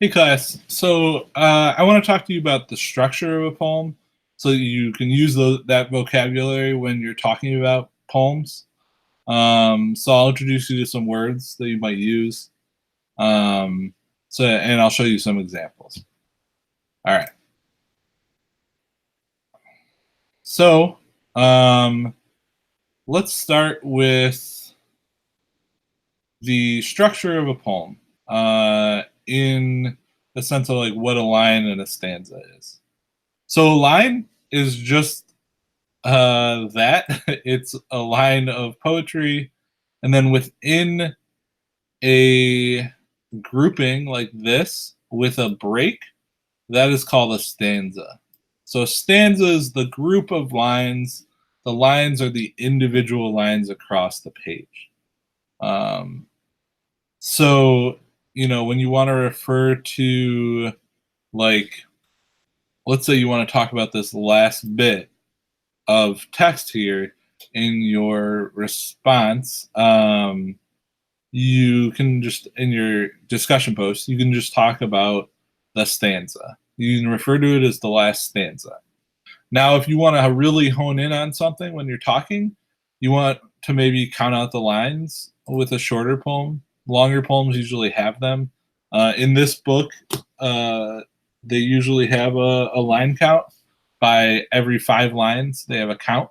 Hey class, so I want to talk to you about the structure of a poem so that you can use that vocabulary when you're talking about poems. So I'll introduce you to some words that you might use. And I'll show you some examples. All right. So let's start with the structure of a poem in the sense of like what a line and a stanza is. So a line is just that it's a line of poetry, and then within a grouping like this with a break, that is called a stanza. So a stanza is the group of lines. The lines are the individual lines across the page. Um, so, when you want to refer to, like, let's say you want to talk about this last bit of text here in your response, you can just, in your discussion post, you can just talk about the stanza. You can refer to it as the last stanza. Now, if you want to really hone in on something when you're talking, you want to maybe count out the lines with a shorter poem. Longer poems usually have them. In this book, they usually have a line count. By every 5 lines, they have a count.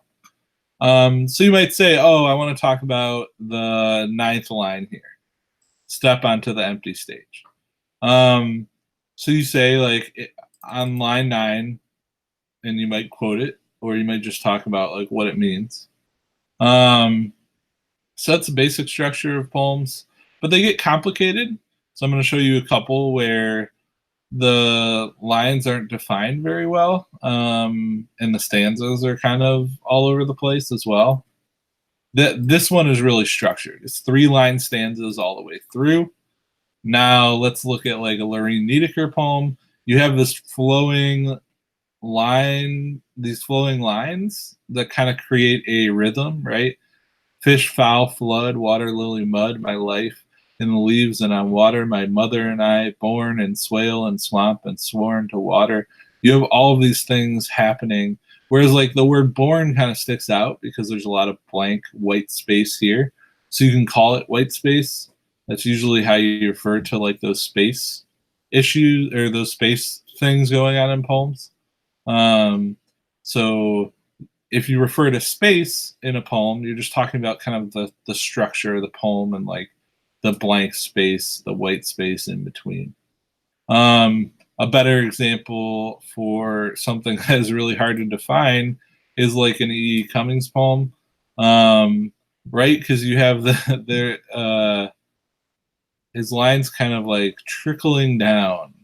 So you might say, oh, I want to talk about the 9th line here. Step onto the empty stage. So you say, like, on line 9, and you might quote it, or you might just talk about like what it means. So that's the basic structure of poems, but they get complicated. So I'm going to show you a couple where the lines aren't defined very well, and the stanzas are kind of all over the place as well. This one is really structured. It's 3-line stanzas all the way through. Now let's look at like a Lorraine Niedecker poem. You have this flowing line, these flowing lines that kind of create a rhythm, right? Fish, fowl, flood, water, lily, mud, my life in the leaves and on water, my mother and I, born in swale and swamp and sworn to water. You have all of these things happening, whereas like the word born kind of sticks out because there's a lot of blank white space here. So you can call it white space. That's usually how you refer to like those space issues or those space things going on in poems. So if you refer to space in a poem, you're just talking about kind of the structure of the poem and like the blank space, the white space in between. A better example for something that is really hard to define is like an E. Cummings poem, right? Because you have his lines kind of like trickling down,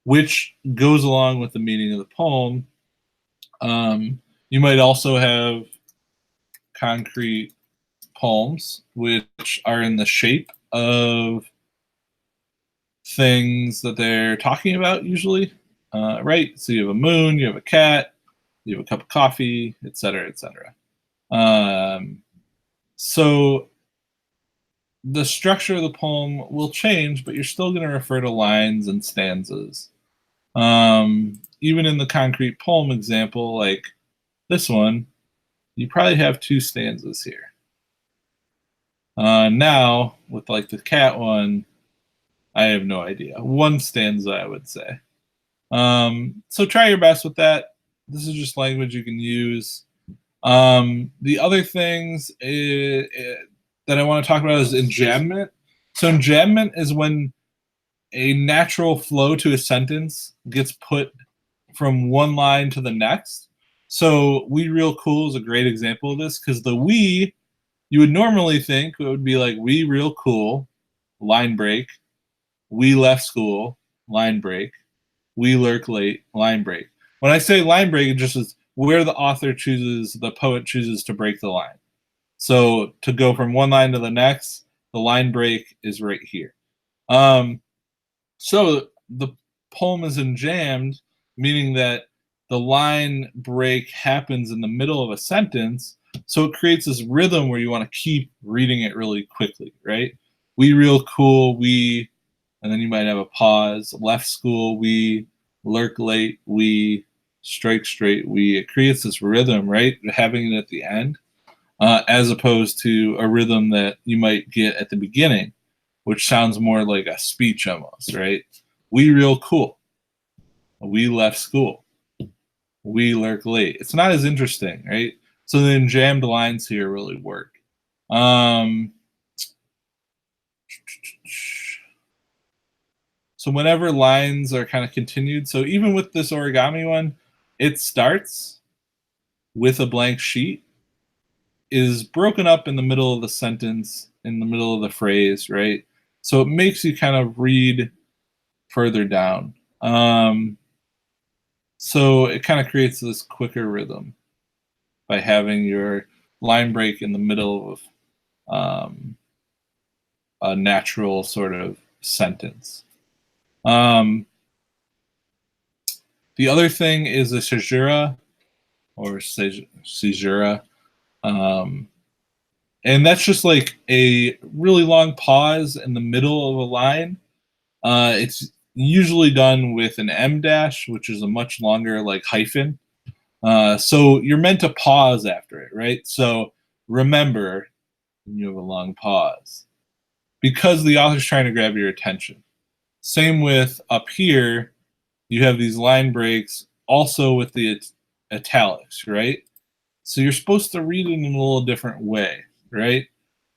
which goes along with the meaning of the poem. You might also have concrete poems, which are in the shape of things that they're talking about usually, right? So you have a moon, you have a cat, you have a cup of coffee, etc., etc. So the structure of the poem will change, but you're still going to refer to lines and stanzas. Even in the concrete poem example, like this one, you probably have 2 stanzas here. Now, with like the cat one, I have no idea. 1 stanza, I would say. So try your best with that. This is just language you can use. The other things that I want to talk about is enjambment. So enjambment is when a natural flow to a sentence gets put from one line to the next. So we real cool is a great example of this, because the we, you would normally think it would be like we real cool, line break, we left school, line break, we lurk late, line break. When I say line break, it just is where the author chooses, the poet chooses to break the line. So to go from one line to the next, the line break is right here. So the poem is enjambed, meaning that the line break happens in the middle of a sentence. So it creates this rhythm where you want to keep reading it really quickly, right? we real cool, we, and then you might have a pause. Left school, we, lurk late, we, strike straight, we. It creates this rhythm, right? Having it at the end, as opposed to a rhythm that you might get at the beginning, which sounds more like a speech almost, right? We real cool. We left school. We lurk late. It's not as interesting, right? So the enjambed lines here really work. So whenever lines are kind of continued, so even with this origami one, it starts with a blank sheet, is broken up in the middle of the sentence, in the middle of the phrase, right? So it makes you kind of read further down. So it kind of creates this quicker rhythm by having your line break in the middle of a natural sort of sentence. The other thing is a caesura or caesura. And that's just like a really long pause in the middle of a line. It's usually done with an M dash, which is a much longer like hyphen. So you're meant to pause after it, right? So remember, you have a long pause because the author's trying to grab your attention. Same with up here, you have these line breaks also with the italics, right? So you're supposed to read it in a little different way, right?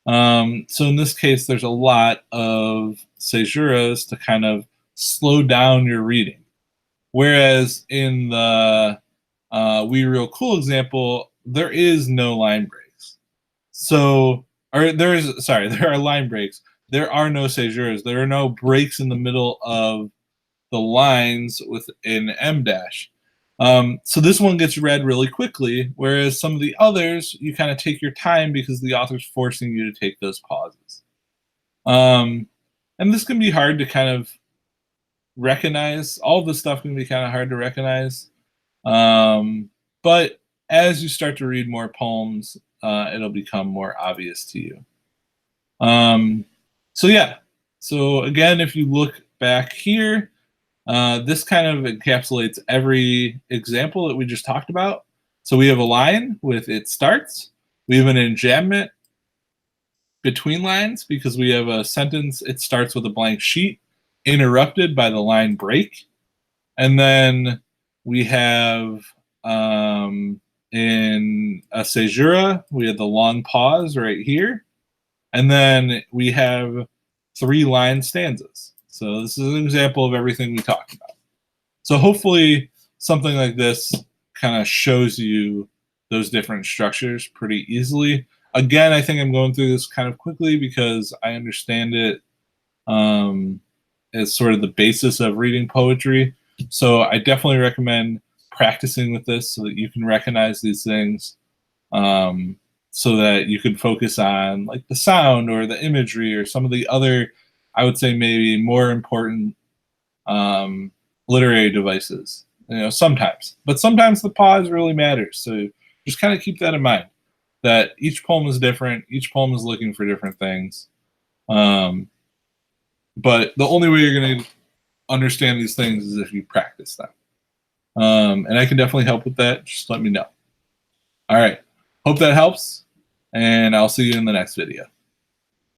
So in this case, there's a lot of caesuras to kind of slow down your reading. Whereas in the We Real Cool example, there is no line breaks. So, or there are line breaks. There are no caesuras. There are no breaks in the middle of the lines with an M dash. So this one gets read really quickly, whereas some of the others, you kind of take your time because the author's forcing you to take those pauses. And this can be hard to kind of recognize. All of this stuff can be kind of hard to recognize. But as you start to read more poems, it'll become more obvious to you. So yeah. So again, if you look back here, this kind of encapsulates every example that we just talked about. So we have a line with it starts. We have an enjambment between lines because we have a sentence, it starts with a blank sheet, interrupted by the line break. And then we have in a caesura, we have the long pause right here. And then we have 3 line stanzas. So this is an example of everything we talked about. So hopefully something like this kind of shows you those different structures pretty easily. Again, I think I'm going through this kind of quickly because I understand it as sort of the basis of reading poetry. So I definitely recommend practicing with this so that you can recognize these things, so that you can focus on like the sound or the imagery or some of the other, I would say maybe more important literary devices, sometimes. But sometimes the pause really matters. So just kind of keep that in mind, that each poem is different. Each poem is looking for different things. But the only way you're going to understand these things is if you practice them. And I can definitely help with that. Just let me know. All right. Hope that helps. And I'll see you in the next video.